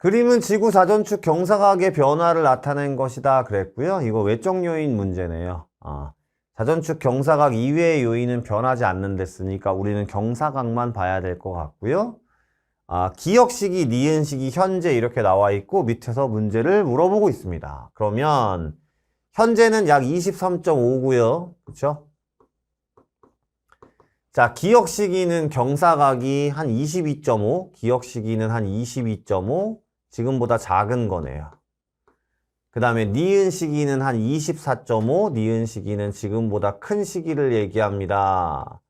그림은 지구 자전축 경사각의 변화를 나타낸 것이다 그랬고요. 이거 외적 요인 문제네요. 자전축 경사각 이외의 요인은 변하지 않는 데 쓰니까 우리는 경사각만 봐야 될 것 같고요. 기억 시기, 니은 시기, 현재 이렇게 나와 있고 밑에서 문제를 물어보고 있습니다. 그러면 현재는 약 23.5고요. 그렇죠? 자, 기억 시기는 경사각이 한 22.5, 기억 시기는 한 22.5, 지금보다 작은 거네요. 그 다음에 니은 시기는 한 24.5, 니은 시기는 지금보다 큰 시기를 얘기합니다.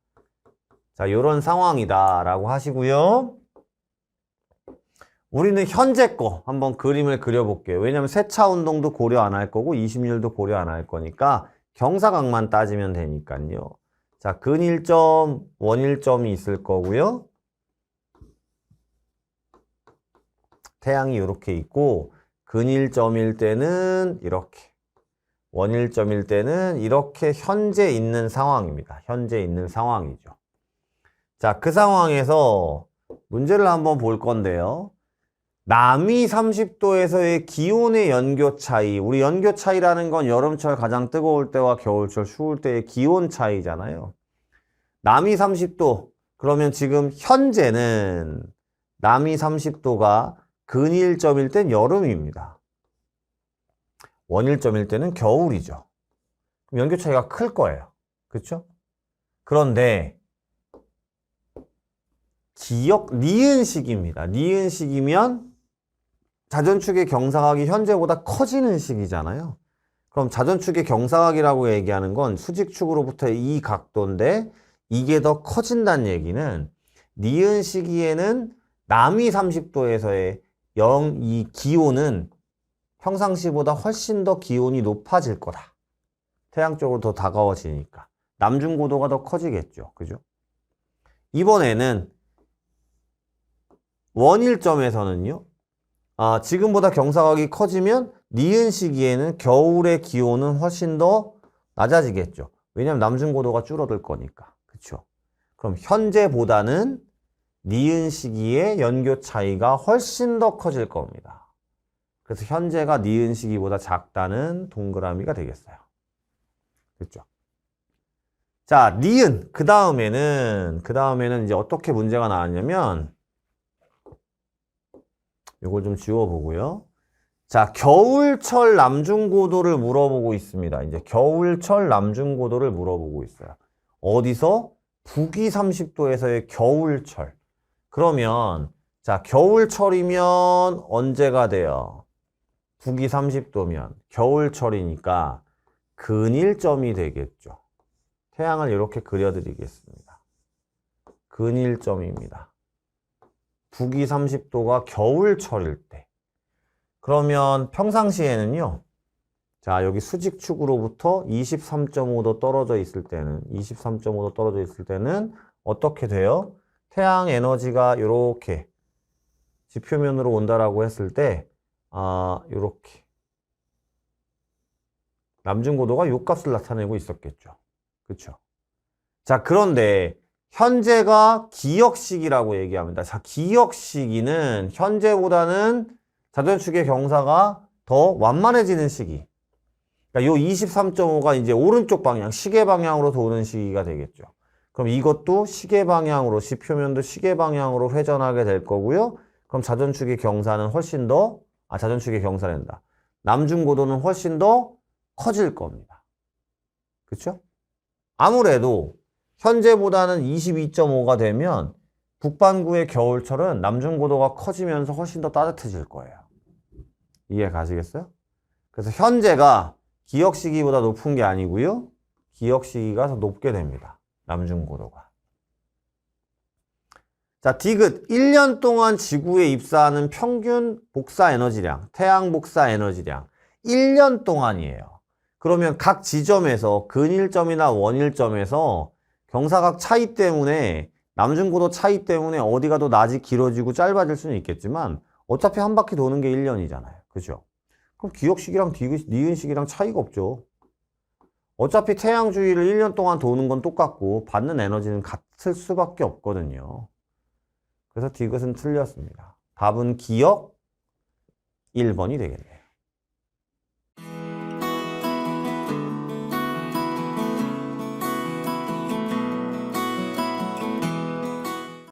자, 요런 상황이다 라고 하시고요. 우리는 현재 거 한번 그림을 그려볼게요. 왜냐면 세차 운동도 고려 안 할 거고 20일도 고려 안 할 거니까 경사각만 따지면 되니까요. 자, 근일점, 원일점이 있을 거고요. 태양이 이렇게 있고 근일점일 때는 이렇게, 원일점일 때는 이렇게 현재 있는 상황입니다. 현재 있는 상황이죠. 자, 그 상황에서 문제를 한번 볼 건데요. 남위 30도에서의 기온의 연교 차이, 우리 연교 차이라는 건 여름철 가장 뜨거울 때와 겨울철 추울 때의 기온 차이잖아요. 남위 30도, 그러면 지금 현재는 남위 30도가 근일점일 땐 여름입니다. 원일점일 때는 겨울이죠. 그럼 연교 차이가 클 거예요. 그렇죠? 그런데 니은 시기입니다. 니은 시기면 자전축의 경사각이 현재보다 커지는 시기잖아요. 그럼 자전축의 경사각이라고 얘기하는 건 수직축으로부터의 이 각도인데 이게 더 커진다는 얘기는 니은 시기에는 남위 30도에서의 이 기온은 평상시보다 훨씬 더 기온이 높아질 거다. 태양 쪽으로 더 다가워지니까. 남중고도가 더 커지겠죠. 그죠? 이번에는 원일점에서는요. 지금보다 경사각이 커지면 니은 시기에는 겨울의 기온은 훨씬 더 낮아지겠죠. 왜냐하면 남중고도가 줄어들 거니까. 그렇죠? 그럼 현재보다는 니은 시기의 연교 차이가 훨씬 더 커질 겁니다. 그래서 현재가 니은 시기보다 작다는 동그라미가 되겠어요. 그렇죠? 자, 니은. 그 다음에는 이제 어떻게 문제가 나왔냐면 이걸 좀 지워보고요. 자, 겨울철 남중고도를 물어보고 있습니다. 이제 겨울철 남중고도를 물어보고 있어요. 어디서? 북위 30도에서의 겨울철. 그러면 자, 겨울철이면 언제가 돼요? 북위 30도면 겨울철이니까 근일점이 되겠죠. 태양을 이렇게 그려드리겠습니다. 근일점입니다. 북위 30도가 겨울철일 때. 그러면 평상시에는요. 자, 여기 수직축으로부터 23.5도 떨어져 있을 때는 어떻게 돼요? 태양 에너지가 이렇게 지표면으로 온다라고 했을 때 이렇게 남중고도가 요 값을 나타내고 있었겠죠. 그렇죠? 자, 그런데 현재가 기역시기라고 얘기합니다. 자, 기역시기는 현재보다는 자전축의 경사가 더 완만해지는 시기. 그러니까 요 23.5가 이제 오른쪽 방향, 시계 방향으로 도는 시기가 되겠죠. 그럼 이것도 시계 방향으로, 지표면도 시계 방향으로 회전하게 될 거고요. 그럼 자전축의 경사는 훨씬 더, 자전축의 경사란다. 남중고도는 훨씬 더 커질 겁니다. 그렇죠? 아무래도 현재보다는 22.5가 되면 북반구의 겨울철은 남중고도가 커지면서 훨씬 더 따뜻해질 거예요. 이해 가시겠어요? 그래서 현재가 기역시기보다 높은 게 아니고요. 기역시기가 더 높게 됩니다. 남중고도가. 자, 디귿. 1년 동안 지구에 입사하는 평균 복사 에너지량, 태양 복사 에너지량. 1년 동안이에요. 그러면 각 지점에서 근일점이나 원일점에서 경사각 차이 때문에 남중고도 차이 때문에 어디가 더 낮이 길어지고 짧아질 수는 있겠지만 어차피 한 바퀴 도는 게 1년이잖아요. 그죠? 그럼 기역식이랑 니은식이랑 차이가 없죠. 어차피 태양 주위를 1년 동안 도는 건 똑같고 받는 에너지는 같을 수밖에 없거든요. 그래서 디귿은 틀렸습니다. 답은 기역, 1번이 되겠네요.